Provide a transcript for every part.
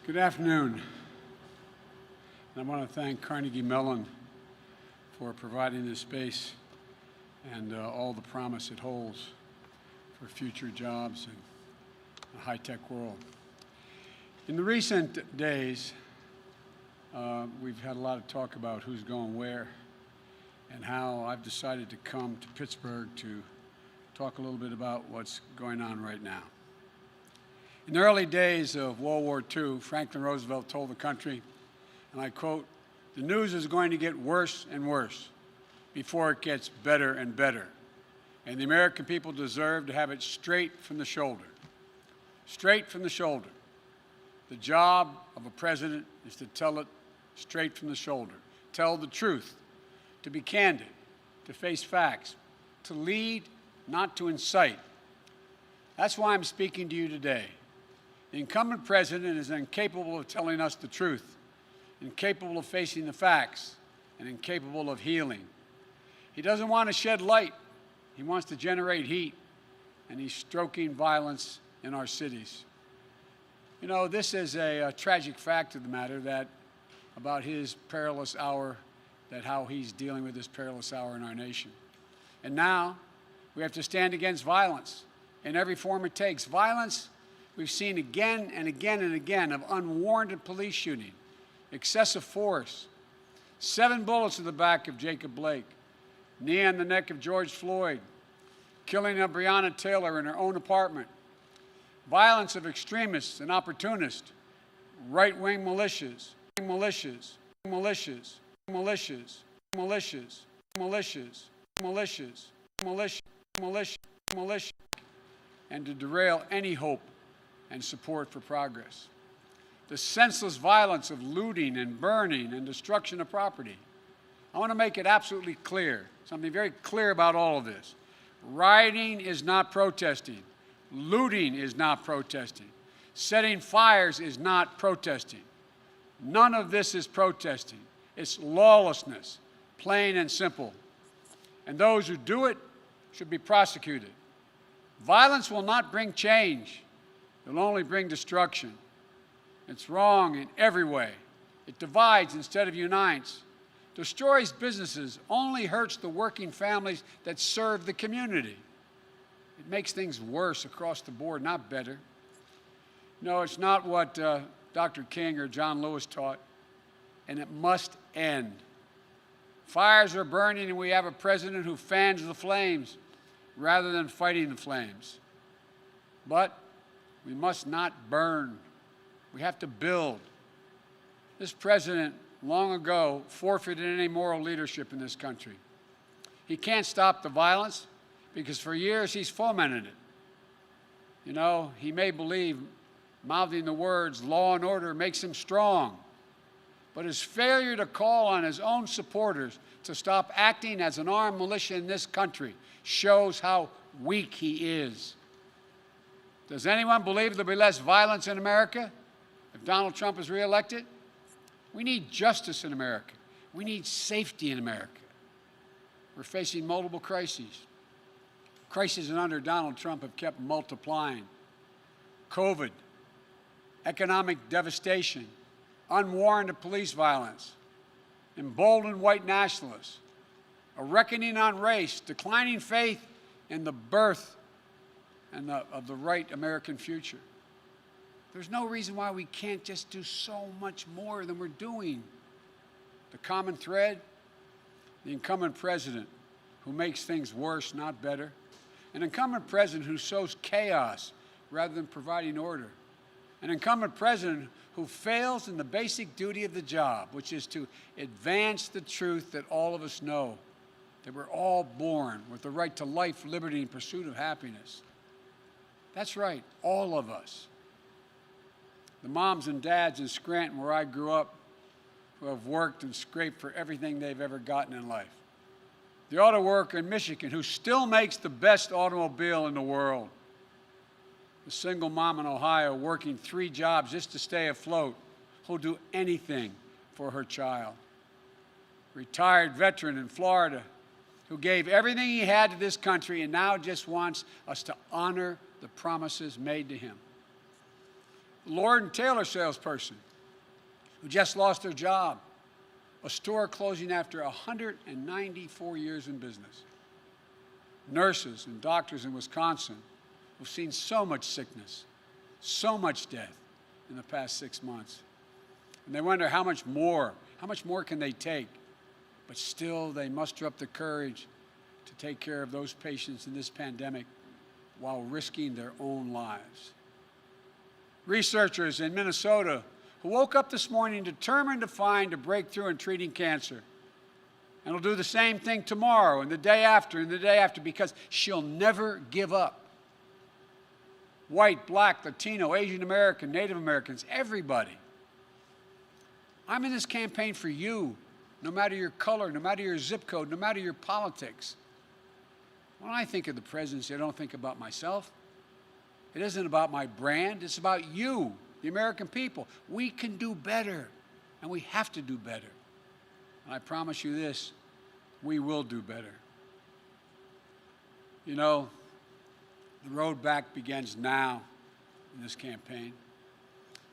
Good afternoon. And I want to thank Carnegie Mellon for providing this space and all the promise it holds for future jobs in a high-tech world. In the recent days, we've had a lot of talk about who's going where and how I've decided to come to Pittsburgh to talk a little bit about what's going on right now. In the early days of World War II, Franklin Roosevelt told the country, and I quote, "The news is going to get worse and worse before it gets better and better. And the American people deserve to have it straight from the shoulder." Straight from the shoulder. The job of a president is to tell it straight from the shoulder. Tell the truth, to be candid, to face facts, to lead, not to incite. That's why I'm speaking to you today. The incumbent president is incapable of telling us the truth, incapable of facing the facts, and incapable of healing. He doesn't want to shed light. He wants to generate heat, and he's stoking violence in our cities. You know, this is a tragic fact of the matter that about his perilous hour, that how he's dealing with this perilous hour in our nation. And now we have to stand against violence in every form it takes. Violence we've seen again and again and again of unwarranted police shooting, excessive force, 7 bullets to the back of Jacob Blake, knee on the neck of George Floyd, killing of Breonna Taylor in her own apartment, violence of extremists and opportunists, right-wing militias, militias, militias, militias, militias, militias, militias, militia, militia, militia, and to derail any hope and support for progress. The senseless violence of looting and burning and destruction of property. I want to make it absolutely clear, something very clear about all of this. Rioting is not protesting. Looting is not protesting. Setting fires is not protesting. None of this is protesting. It's lawlessness, plain and simple. And those who do it should be prosecuted. Violence will not bring change. It'll only bring destruction. It's wrong in every way. It divides instead of unites. Destroys businesses, only hurts the working families that serve the community. It makes things worse across the board, not better. No, it's not what Dr. King or John Lewis taught, and it must end. Fires are burning, and we have a president who fans the flames rather than fighting the flames. But we must not burn. We have to build. This president, long ago, forfeited any moral leadership in this country. He can't stop the violence because for years he's fomented it. You know, he may believe mouthing the words law and order makes him strong, but his failure to call on his own supporters to stop acting as an armed militia in this country shows how weak he is. Does anyone believe there'll be less violence in America if Donald Trump is reelected? We need justice in America. We need safety in America. We're facing multiple crises. Crises under Donald Trump have kept multiplying. COVID, economic devastation, unwarranted police violence, emboldened white nationalists, a reckoning on race, declining faith in the birth and of the right American future. There's no reason why we can't just do so much more than we're doing. The common thread, the incumbent president who makes things worse, not better. An incumbent president who sows chaos rather than providing order. An incumbent president who fails in the basic duty of the job, which is to advance the truth that all of us know, that we're all born with the right to life, liberty, and pursuit of happiness. That's right, all of us. The moms and dads in Scranton, where I grew up, who have worked and scraped for everything they've ever gotten in life. The auto worker in Michigan, who still makes the best automobile in the world. The single mom in Ohio working 3 jobs just to stay afloat, who'll do anything for her child. Retired veteran in Florida, who gave everything he had to this country and now just wants us to honor the promises made to him. Lord & Taylor salesperson who just lost their job, a store closing after 194 years in business. Nurses and doctors in Wisconsin who've seen so much sickness, so much death in the past 6 months. And they wonder how much more can they take? But still, they muster up the courage to take care of those patients in this pandemic while risking their own lives. Researchers in Minnesota who woke up this morning determined to find a breakthrough in treating cancer. And will do the same thing tomorrow and the day after and the day after, because she'll never give up. White, black, Latino, Asian American, Native Americans, everybody. I'm in this campaign for you, no matter your color, no matter your zip code, no matter your politics. When I think of the presidency, I don't think about myself. It isn't about my brand. It's about you, the American people. We can do better, and we have to do better. And I promise you this, we will do better. You know, the road back begins now in this campaign.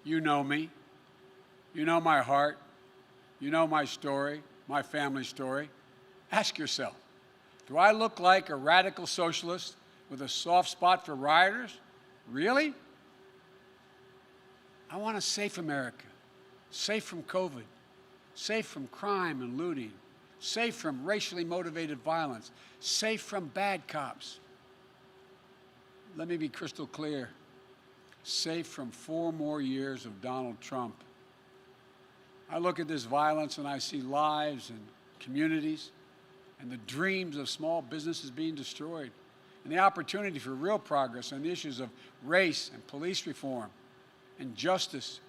You know me. You know my heart. You know my story, my family story. Ask yourself, do I look like a radical socialist with a soft spot for rioters? Really? I want a safe America, safe from COVID, safe from crime and looting, safe from racially motivated violence, safe from bad cops. Let me be crystal clear, safe from 4 more years of Donald Trump. I look at this violence and I see lives and communities and the dreams of small businesses being destroyed, and the opportunity for real progress on the issues of race and police reform and justice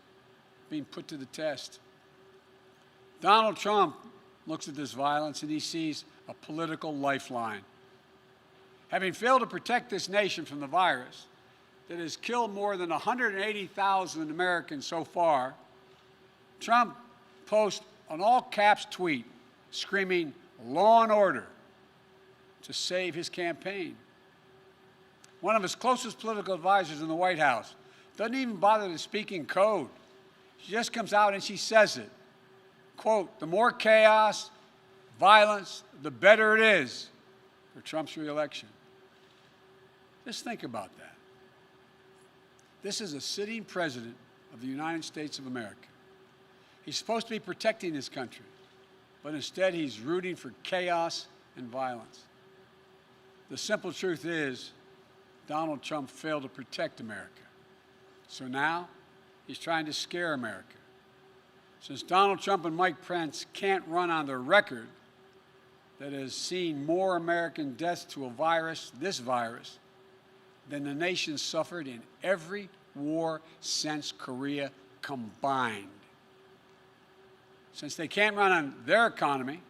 being put to the test. Donald Trump looks at this violence and he sees a political lifeline. Having failed to protect this nation from the virus that has killed more than 180,000 Americans so far, Trump posts an all-caps tweet screaming "law and order" to save his campaign. One of his closest political advisors in the White House doesn't even bother to speak in code. She just comes out and she says it. Quote, "The more chaos, violence, the better it is for Trump's reelection." Just think about that. This is a sitting president of the United States of America. He's supposed to be protecting this country, but instead he's rooting for chaos and violence. The simple truth is, Donald Trump failed to protect America. So now he's trying to scare America. Since Donald Trump and Mike Pence can't run on the record that has seen more American deaths to a virus, this virus, than the nation suffered in every war since Korea combined. Since they can't run on their economy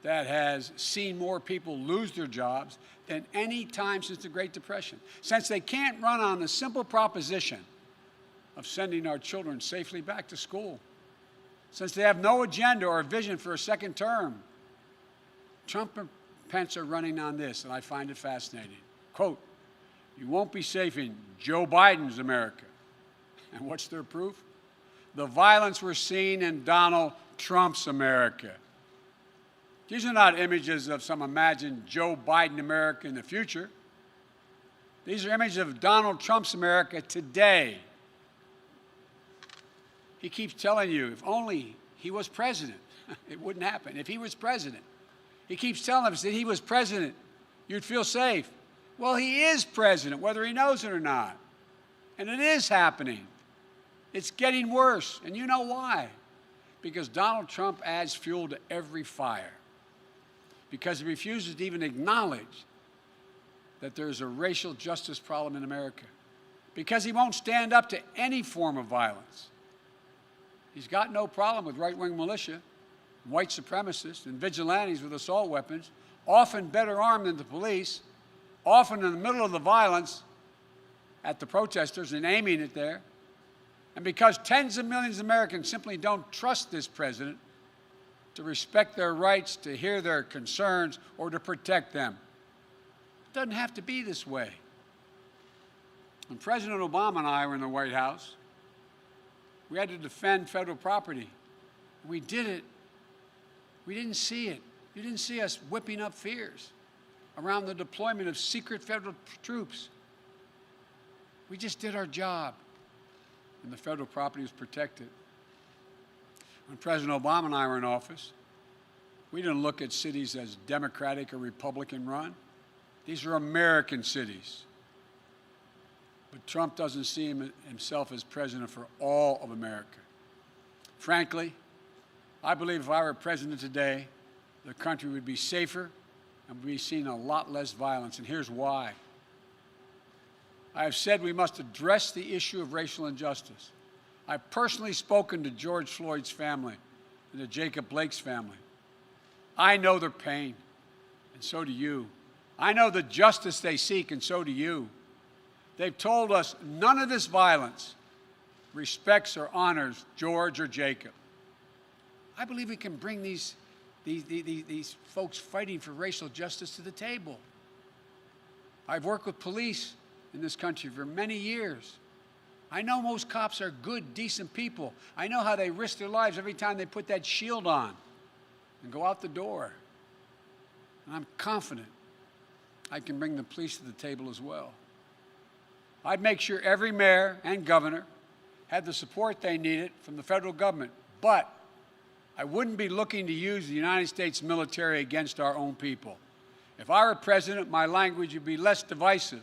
that has seen more people lose their jobs than any time since the Great Depression. Since they can't run on the simple proposition of sending our children safely back to school. Since they have no agenda or vision for a second term. Trump and Pence are running on this, and I find it fascinating. Quote, "You won't be safe in Joe Biden's America." And what's their proof? The violence we're seeing in Donald Trump's America. These are not images of some imagined Joe Biden America in the future. These are images of Donald Trump's America today. He keeps telling you, if only he was president, it wouldn't happen. If he was president. He keeps telling us that he was president, you'd feel safe. Well, he is president, whether he knows it or not. And it is happening. It's getting worse. And you know why? Because Donald Trump adds fuel to every fire. Because he refuses to even acknowledge that there's a racial justice problem in America. Because he won't stand up to any form of violence. He's got no problem with right-wing militia, white supremacists, and vigilantes with assault weapons, often better armed than the police, often in the middle of the violence at the protesters and aiming it there. And because tens of millions of Americans simply don't trust this president to respect their rights, to hear their concerns, or to protect them. It doesn't have to be this way. When President Obama and I were in the White House, we had to defend federal property. We did it. We didn't see it. You didn't see us whipping up fears around the deployment of secret federal troops. We just did our job, and the federal property was protected. When President Obama and I were in office, we didn't look at cities as Democratic or Republican run. These are American cities. But Trump doesn't see himself as president for all of America. Frankly, I believe if I were president today, the country would be safer and we'd be seeing a lot less violence, and here's why. I have said we must address the issue of racial injustice. I've personally spoken to George Floyd's family and to Jacob Blake's family. I know their pain, and so do you. I know the justice they seek, and so do you. They've told us none of this violence respects or honors George or Jacob. I believe we can bring these folks fighting for racial justice to the table. I've worked with police in this country for many years. I know most cops are good, decent people. I know how they risk their lives every time they put that shield on and go out the door. And I'm confident I can bring the police to the table as well. I'd make sure every mayor and governor had the support they needed from the federal government, but I wouldn't be looking to use the United States military against our own people. If I were president, my language would be less divisive.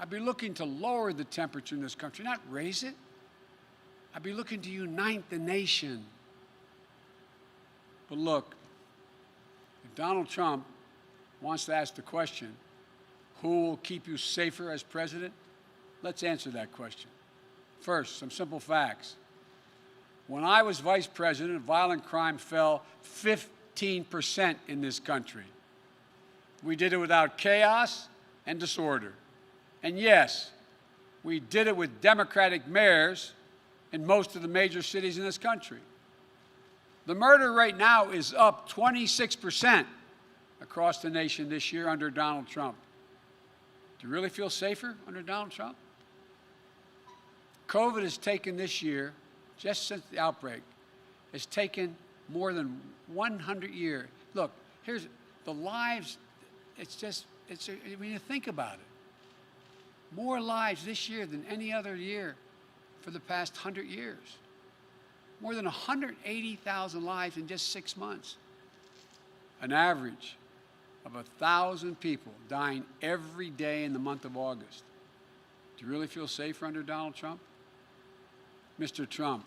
I'd be looking to lower the temperature in this country, not raise it. I'd be looking to unite the nation. But look, if Donald Trump wants to ask the question, who will keep you safer as president? Let's answer that question. First, some simple facts. When I was vice president, violent crime fell 15% in this country. We did it without chaos and disorder. And yes, we did it with Democratic mayors in most of the major cities in this country. The murder rate now is up 26% across the nation this year under Donald Trump. Do you really feel safer under Donald Trump? COVID has taken this year, just since the outbreak, has taken more than 100 years. Look, here's the lives, when you think about it, more lives this year than any other year for the past 100 years. More than 180,000 lives in just 6 months. An average of 1,000 people dying every day in the month of August. Do you really feel safer under Donald Trump? Mr. Trump,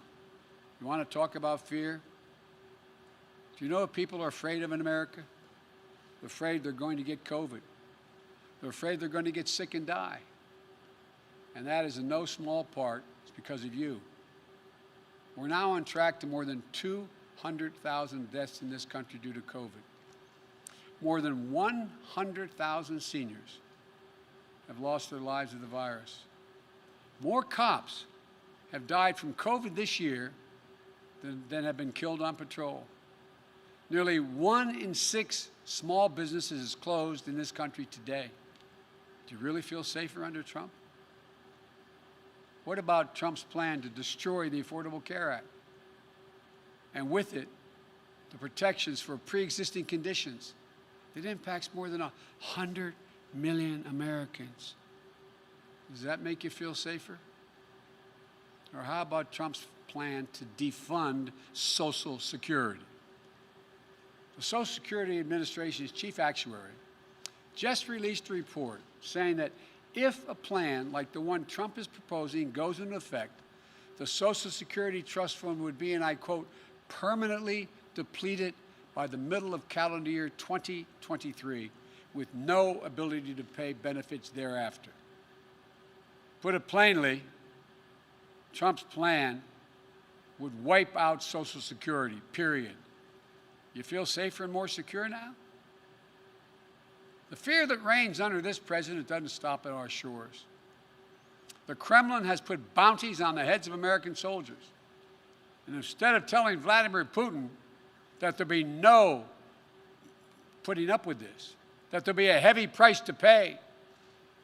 you want to talk about fear? Do you know what people are afraid of in America? They're afraid they're going to get COVID. They're afraid they're going to get sick and die. And that is in no small part because of you. We're now on track to more than 200,000 deaths in this country due to COVID. More than 100,000 seniors have lost their lives to the virus. More cops have died from COVID this year than have been killed on patrol. Nearly 1 in 6 small businesses is closed in this country today. Do you really feel safer under Trump? What about Trump's plan to destroy the Affordable Care Act? And with it, the protections for pre-existing conditions that impacts more than 100 million Americans. Does that make you feel safer? Or how about Trump's plan to defund Social Security? The Social Security Administration's chief actuary just released a report saying that if a plan like the one Trump is proposing goes into effect, the Social Security Trust Fund would be, and I quote, permanently depleted by the middle of calendar year 2023, with no ability to pay benefits thereafter. Put it plainly, Trump's plan would wipe out Social Security, period. You feel safer and more secure now? The fear that reigns under this president doesn't stop at our shores. The Kremlin has put bounties on the heads of American soldiers. And instead of telling Vladimir Putin that there'll be no putting up with this, that there'll be a heavy price to pay,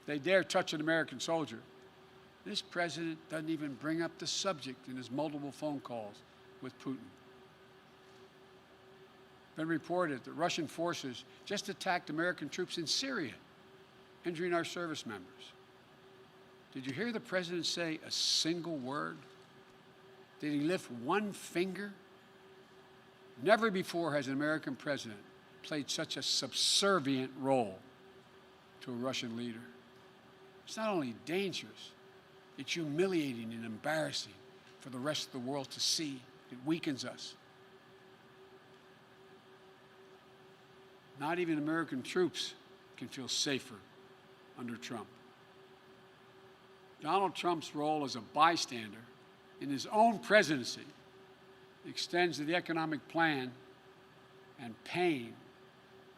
they dare touch an American soldier. This president doesn't even bring up the subject in his multiple phone calls with Putin. It's been reported that Russian forces just attacked American troops in Syria, injuring our service members. Did you hear the president say a single word? Did he lift one finger? Never before has an American president played such a subservient role to a Russian leader. It's not only dangerous, it's humiliating and embarrassing for the rest of the world to see. It weakens us. Not even American troops can feel safer under Trump. Donald Trump's role as a bystander in his own presidency extends to the economic plan and pain.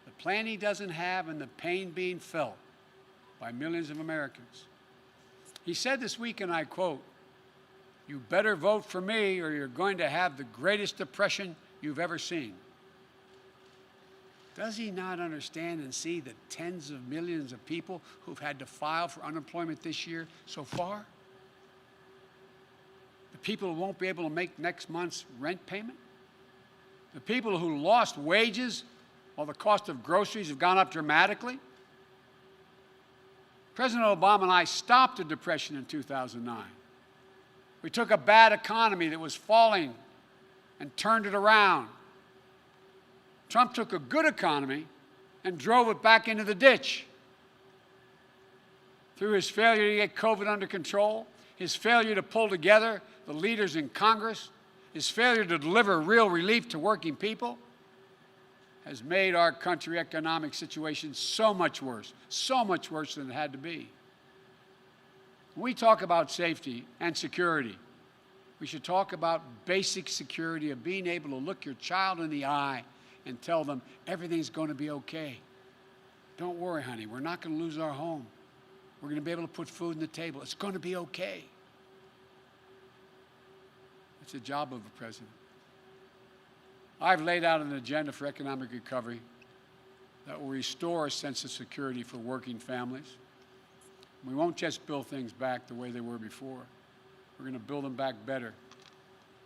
The plan he doesn't have and the pain being felt by millions of Americans. He said this week, and I quote, "You better vote for me or you're going to have the greatest depression you've ever seen." Does he not understand and see the tens of millions of people who've had to file for unemployment this year so far? The people who won't be able to make next month's rent payment? The people who lost wages while the cost of groceries have gone up dramatically? President Obama and I stopped the depression in 2009. We took a bad economy that was falling and turned it around. Trump took a good economy and drove it back into the ditch. Through his failure to get COVID under control, his failure to pull together the leaders in Congress, his failure to deliver real relief to working people, has made our country's economic situation so much worse than it had to be. When we talk about safety and security, we should talk about basic security of being able to look your child in the eye and tell them everything's going to be okay. Don't worry, honey, we're not going to lose our home. We're going to be able to put food on the table. It's going to be okay. It's the job of a president. I've laid out an agenda for economic recovery that will restore a sense of security for working families. We won't just build things back the way they were before. We're going to build them back better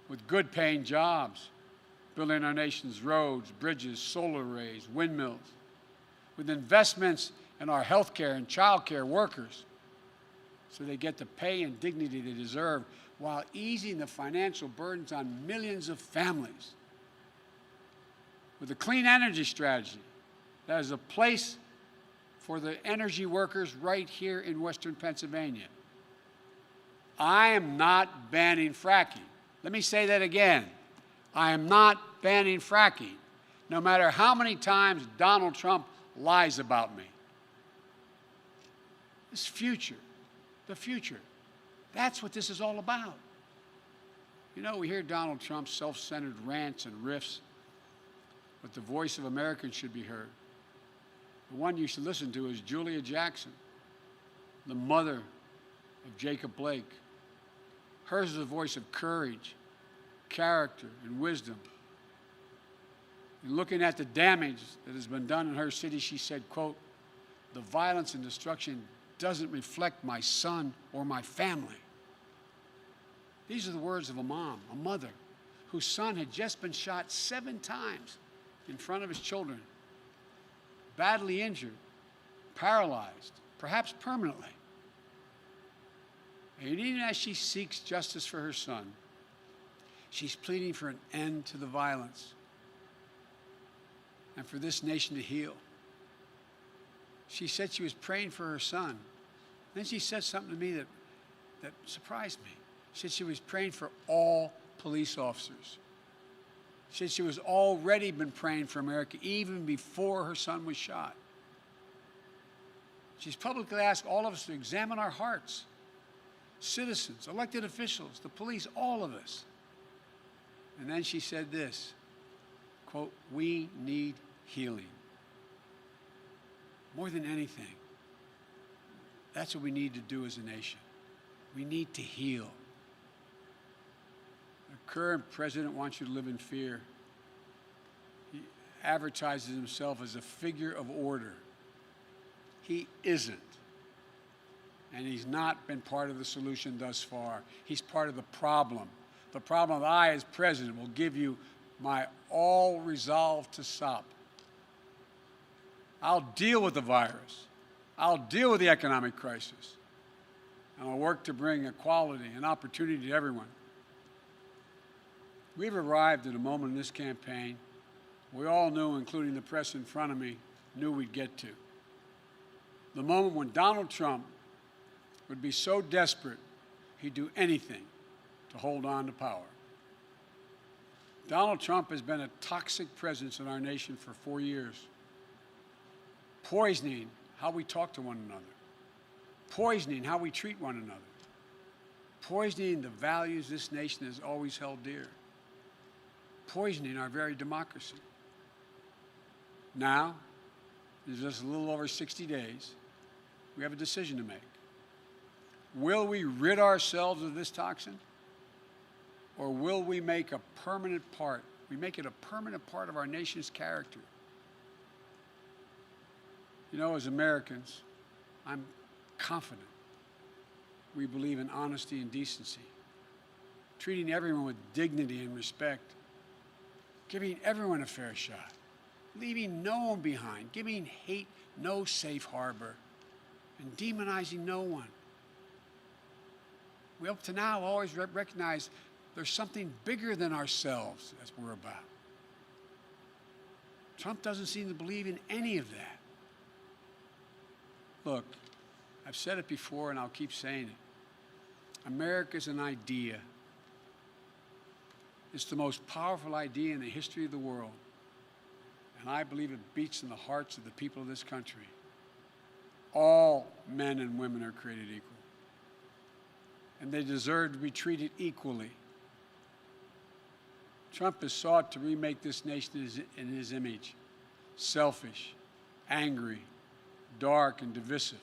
with good-paying jobs, building our nation's roads, bridges, solar arrays, windmills, with investments in our health care and child care workers so they get the pay and dignity they deserve while easing the financial burdens on millions of families. With a clean energy strategy that is a place for the energy workers right here in Western Pennsylvania. I am not banning fracking. Let me say that again. I am not banning fracking, no matter how many times Donald Trump lies about me. This future, the future, that's what this is all about. You know, we hear Donald Trump's self-centered rants and riffs, but the voice of Americans should be heard. The one you should listen to is Julia Jackson, the mother of Jacob Blake. Hers is a voice of courage, character, and wisdom. In looking at the damage that has been done in her city, she said, quote, "The violence and destruction doesn't reflect my son or my family." These are the words of a mom, a mother, whose son had just been shot 7 times in front of his children, badly injured, paralyzed, perhaps permanently. And even as she seeks justice for her son, she's pleading for an end to the violence and for this nation to heal. She said she was praying for her son. Then she said something to me that surprised me. She said she was praying for all police officers. She said she was already been praying for America even before her son was shot. She's publicly asked all of us to examine our hearts. Citizens, elected officials, the police, all of us. And then she said this, quote, "We need healing. More than anything, that's what we need to do as a nation. We need to heal. The current president wants you to live in fear. He advertises himself as a figure of order. He isn't. and he's not been part of the solution thus far. He's part of the problem. The problem that I, as president, will give you my all resolve to stop. I'll deal with the virus. I'll deal with the economic crisis. And I'll work to bring equality and opportunity to everyone. We've arrived at a moment in this campaign we all knew, including the press in front of me, knew we'd get to. The moment when Donald Trump would be so desperate he'd do anything to hold on to power. Donald Trump has been a toxic presence in our nation for 4 years, poisoning how we talk to one another, poisoning how we treat one another, poisoning the values this nation has always held dear, poisoning our very democracy. Now, in just a little over 60 days, we have a decision to make. Will we rid ourselves of this toxin? Or will we make a permanent part? We make it a permanent part of our nation's character. You know, as Americans, I'm confident we believe in honesty and decency, treating everyone with dignity and respect, giving everyone a fair shot, leaving no one behind, giving hate no safe harbor, and demonizing no one. We up to now always recognize there's something bigger than ourselves as we're about. Trump doesn't seem to believe in any of that. Look, I've said it before and I'll keep saying it. America's an idea. It's the most powerful idea in the history of the world. And I believe it beats in the hearts of the people of this country. All men and women are created equal. And they deserve to be treated equally. Trump has sought to remake this nation in his image. Selfish, angry, dark, and divisive.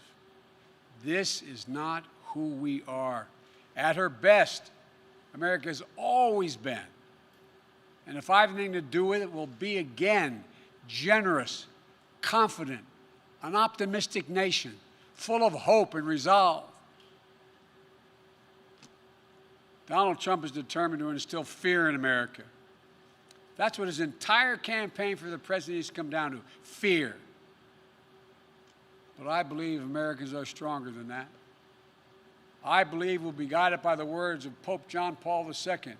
This is not who we are. At her best, America has always been, and if I have anything to do with it, will be again generous, confident, an optimistic nation, full of hope and resolve. Donald Trump is determined to instill fear in America. That's what his entire campaign for the presidency has come down to, fear. But I believe Americans are stronger than that. I believe we'll be guided by the words of Pope John Paul II,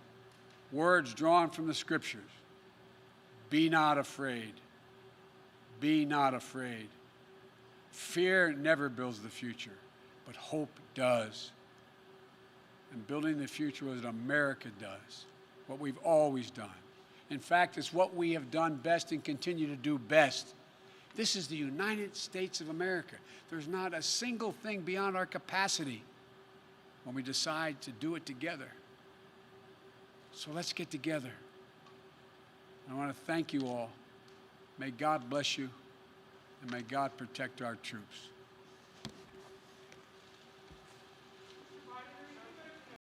words drawn from the Scriptures. Be not afraid. Be not afraid. Fear never builds the future, but hope does. And building the future is what America does, what we've always done. In fact, it's what we have done best and continue to do best. This is the United States of America. There's not a single thing beyond our capacity when we decide to do it together. So let's get together. I want to thank you all. May God bless you, and may God protect our troops.